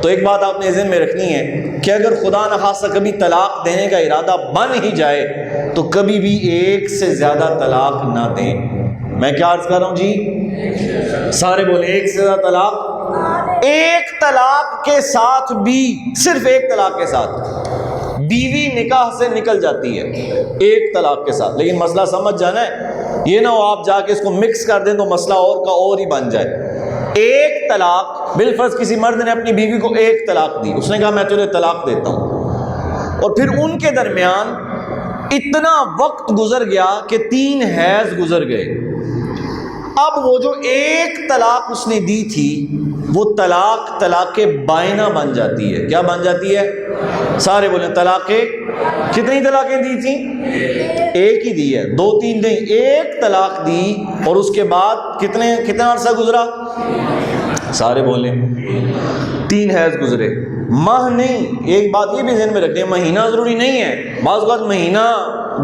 تو ایک بات آپ نے ذہن میں رکھنی ہے کہ اگر خدا نخواستہ کبھی طلاق دینے کا ارادہ بن ہی جائے تو کبھی بھی ایک سے زیادہ طلاق نہ دیں۔ میں کیا عرض کر رہا ہوں جی؟ سارے بولیں ایک سے زیادہ طلاق۔ ایک طلاق کے ساتھ بھی، صرف ایک طلاق کے ساتھ بیوی نکاح سے نکل جاتی ہے، ایک طلاق کے ساتھ۔ لیکن مسئلہ سمجھ جانا ہے، یہ نہ ہو آپ جا کے اس کو مکس کر دیں تو مسئلہ اور کا اور ہی بن جائے۔ ایک طلاق، بالفرض کسی مرد نے اپنی بیوی کو ایک طلاق دی، اس نے کہا میں تجھے طلاق دیتا ہوں، اور پھر ان کے درمیان اتنا وقت گزر گیا کہ 3 حیض گزر گئے۔ اب وہ جو ایک طلاق اس نے دی تھی وہ طلاق بائنہ بن جاتی ہے۔ کیا بن جاتی ہے؟ سارے بولیں کتنی طلاقیں دی تھیں؟ ایک ہی دی ہے، 2 3 نہیں، ایک طلاق دی اور اس کے بعد کتنا عرصہ گزرا؟ سارے بولیں 3 حیض گزرے، ماہ نہیں۔ ایک بات یہ بھی ذہن میں رکھیں، مہینہ ضروری نہیں ہے، بعض اوقات مہینہ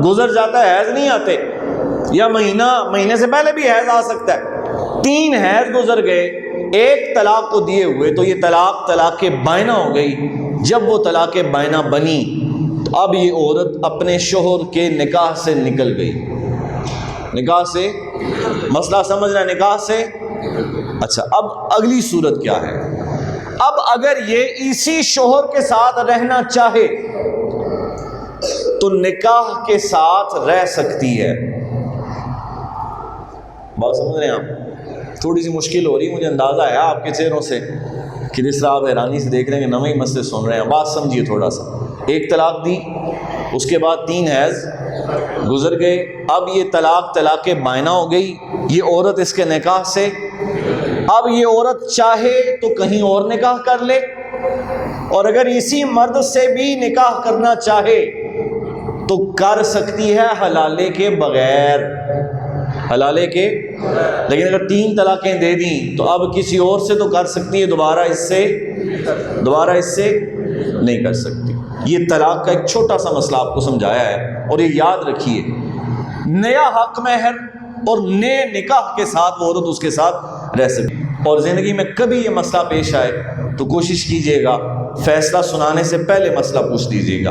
گزر جاتا ہے حیض نہیں آتے، یا مہینے سے پہلے بھی حیض آ سکتا ہے۔ 3 حیض گزر گئے ایک طلاق کو دیے ہوئے، تو یہ طلاق بائنہ ہو گئی۔ جب وہ طلاق بائنہ بنی تو اب یہ عورت اپنے شوہر کے نکاح سے نکل گئی۔ نکاح سے، مسئلہ سمجھ رہا ہے؟ نکاح سے۔ اچھا، اب اگلی صورت کیا ہے؟ اب اگر یہ اسی شوہر کے ساتھ رہنا چاہے تو نکاح کے ساتھ رہ سکتی ہے۔ بات سمجھ رہے ہیں آپ؟ تھوڑی سی مشکل ہو رہی ہے، مجھے اندازہ ہے آپ کے چہروں سے کہ جس طرح آپ حیرانی سے دیکھ رہے ہیں کہ نئے مسئلے سن رہے ہیں۔ بات سمجھیے تھوڑا سا۔ ایک طلاق دی، اس کے بعد 3 حیض گزر گئے، اب یہ طلاق بائنہ ہو گئی، یہ عورت اس کے نکاح سے۔ اب یہ عورت چاہے تو کہیں اور نکاح کر لے، اور اگر اسی مرد سے بھی نکاح کرنا چاہے تو کر سکتی ہے حلالے کے بغیر، حلالے کے۔ لیکن اگر 3 طلاقیں دے دیں تو اب کسی اور سے تو کر سکتی ہے، دوبارہ اس سے نہیں کر سکتی۔ یہ طلاق کا ایک چھوٹا سا مسئلہ آپ کو سمجھایا ہے، اور یہ یاد رکھیے، نیا حق مہر اور نئے نکاح کے ساتھ وہ عورت اس کے ساتھ رہ سکتی۔ اور زندگی میں کبھی یہ مسئلہ پیش آئے تو کوشش کیجیے گا فیصلہ سنانے سے پہلے مسئلہ پوچھ لیجیے گا۔